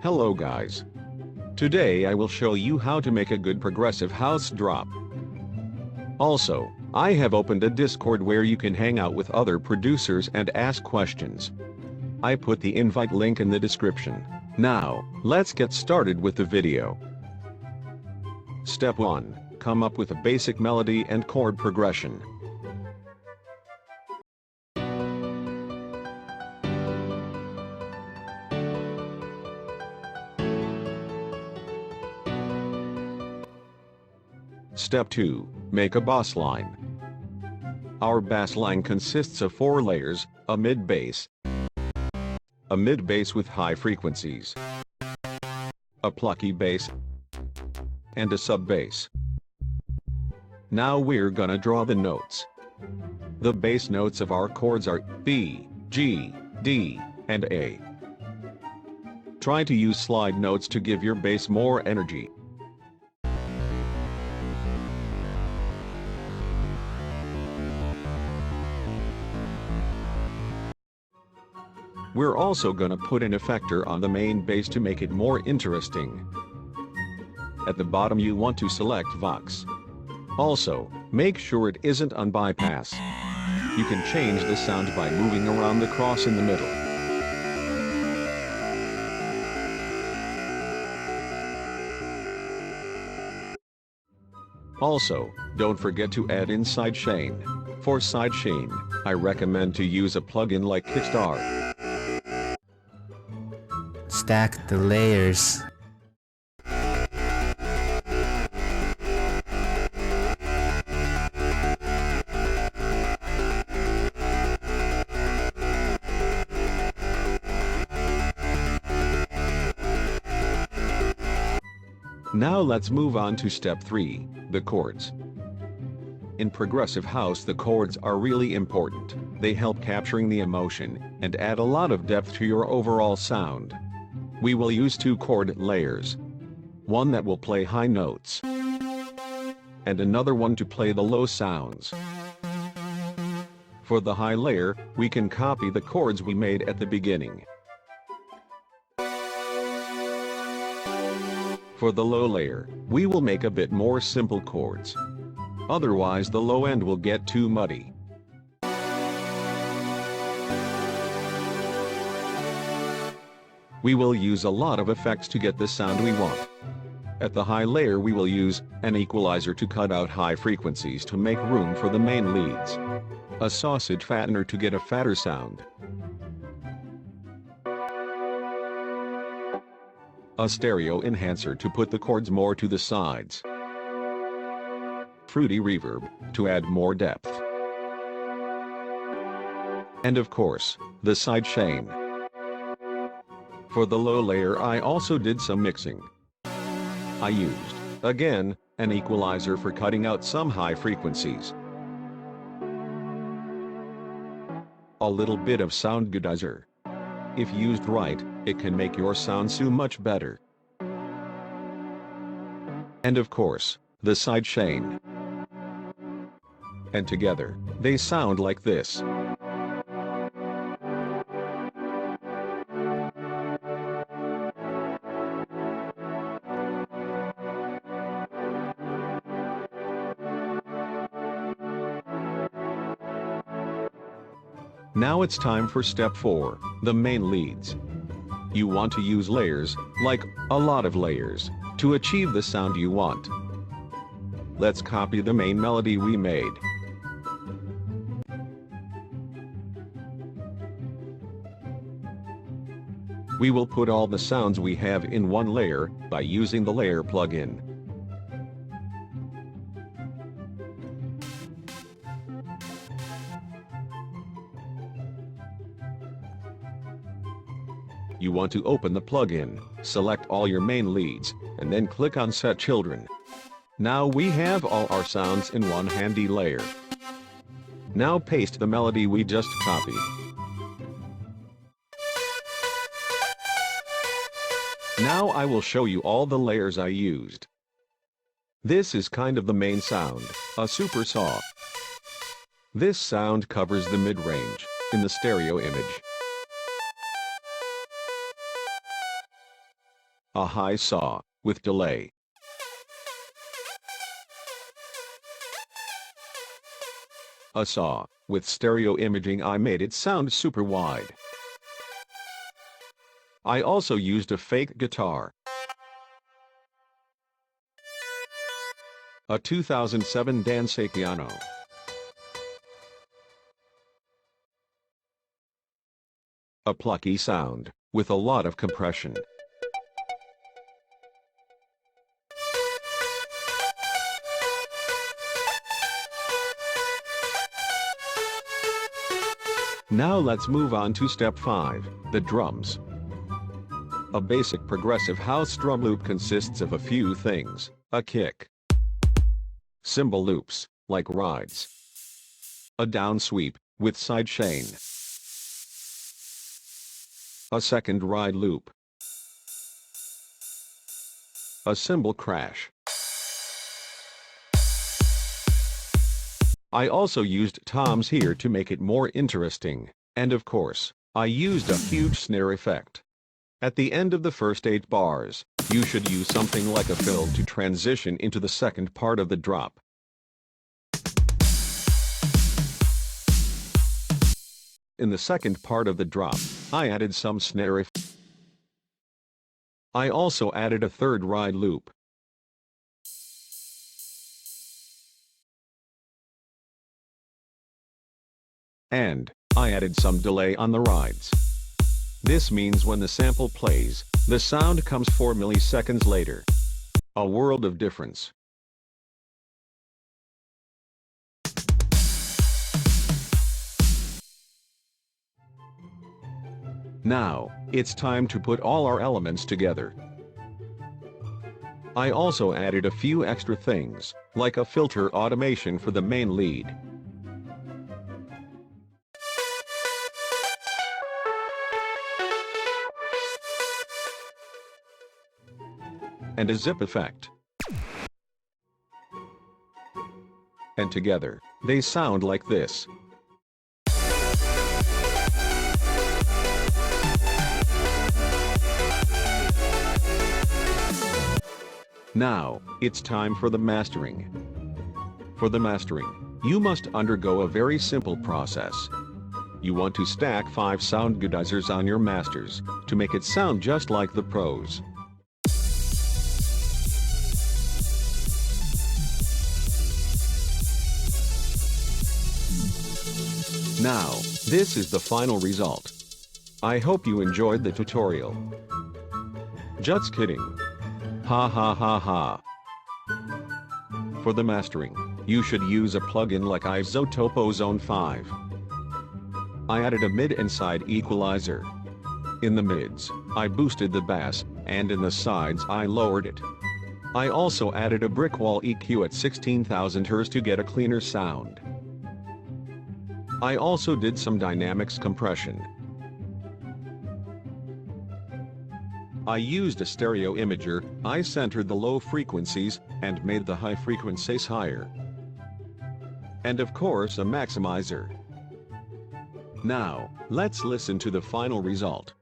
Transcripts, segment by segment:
Hello guys. Today I will show you how to make a good progressive house drop. Also, I have opened a Discord where you can hang out with other producers and ask questions. I put the invite link in the description. Now, let's get started with the video. Step 1. Come up with a basic melody and chord progression. Step 2. Make a bass line. Our bass line consists of 4 layers, a mid-bass with high frequencies, a plucky bass, and a sub-bass. Now we're gonna draw the notes. The bass notes of our chords are B, G, D, and A. Try to use slide notes to give your bass more energy. We're also gonna put an effector on the main bass to make it more interesting. At the bottom you want to select Vox. Also, make sure it isn't on bypass. You can change the sound by moving around the cross in the middle. Also, don't forget to add in sidechain. For sidechain, I recommend to use a plugin like Kickstarter. Stack the layers. Now let's move on to step 3, the chords. In progressive house the chords are really important. They help capturing the emotion and add a lot of depth to your overall sound. We will use 2 chord layers. One that will play high notes, and another one to play the low sounds. For the high layer, we can copy the chords we made at the beginning. For the low layer, we will make a bit more simple chords. Otherwise the low end will get too muddy. We will use a lot of effects to get the sound we want. At the high layer we will use an equalizer to cut out high frequencies to make room for the main leads. A sausage fattener to get a fatter sound. A stereo enhancer to put the chords more to the sides. Fruity reverb to add more depth. And of course, the sidechain. For the low layer I also did some mixing. I used, again, an equalizer for cutting out some high frequencies. A little bit of sound goodizer. If used right, it can make your sound so much better. And of course, the sidechain. And together, they sound like this. Now it's time for step 4, the main leads. You want to use layers, like a lot of layers, to achieve the sound you want. Let's copy the main melody we made. We will put all the sounds we have in one layer by using the layer plugin. You want to open the plugin, select all your main leads, and then click on Set Children. Now we have all our sounds in one handy layer. Now paste the melody we just copied. Now I will show you all the layers I used. This is kind of the main sound, a super saw. This sound covers the mid-range, in the stereo image. a high saw, with delay. A saw, with stereo imaging. I made it sound super wide. I also used a fake guitar. A 2007 dance piano. A plucky sound, with a lot of compression. Now let's move on to step 5, the drums. A basic progressive house drum loop consists of a few things: a kick, cymbal loops, like rides, a down sweep, with side chain, a second ride loop, a cymbal crash. I also used toms here to make it more interesting, and of course, I used a huge snare effect. At the end of the first 8 bars, you should use something like a fill to transition into the second part of the drop. In the second part of the drop, I added some snare effect. I also added a third ride loop. And I added some delay on the rides. This means when the sample plays, the sound comes 4 milliseconds later. A world of difference. Now, it's time to put all our elements together. I also added a few extra things, like a filter automation for the main lead. And a zip effect. And together, they sound like this. Now, it's time for the mastering. For the mastering, you must undergo a very simple process. You want to stack 5 sound goodizers on your masters, to make it sound just like the pros. Now, this is the final result. I hope you enjoyed the tutorial. Just kidding. Ha ha ha ha. For the mastering, you should use a plugin like Isotope Ozone 5. I added a mid and side equalizer. In the mids, I boosted the bass, and in the sides I lowered it. I also added a brick wall EQ at 16,000 Hz to get a cleaner sound. I also did some dynamics compression. I used a stereo imager. I centered the low frequencies and made the high frequencies higher. And of course a maximizer. Now, let's listen to the final result.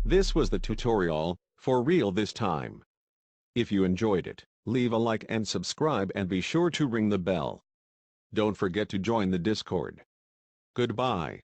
This was the tutorial, for real this time. If you enjoyed it, leave a like and subscribe and be sure to ring the bell. Don't forget to join the Discord. Goodbye.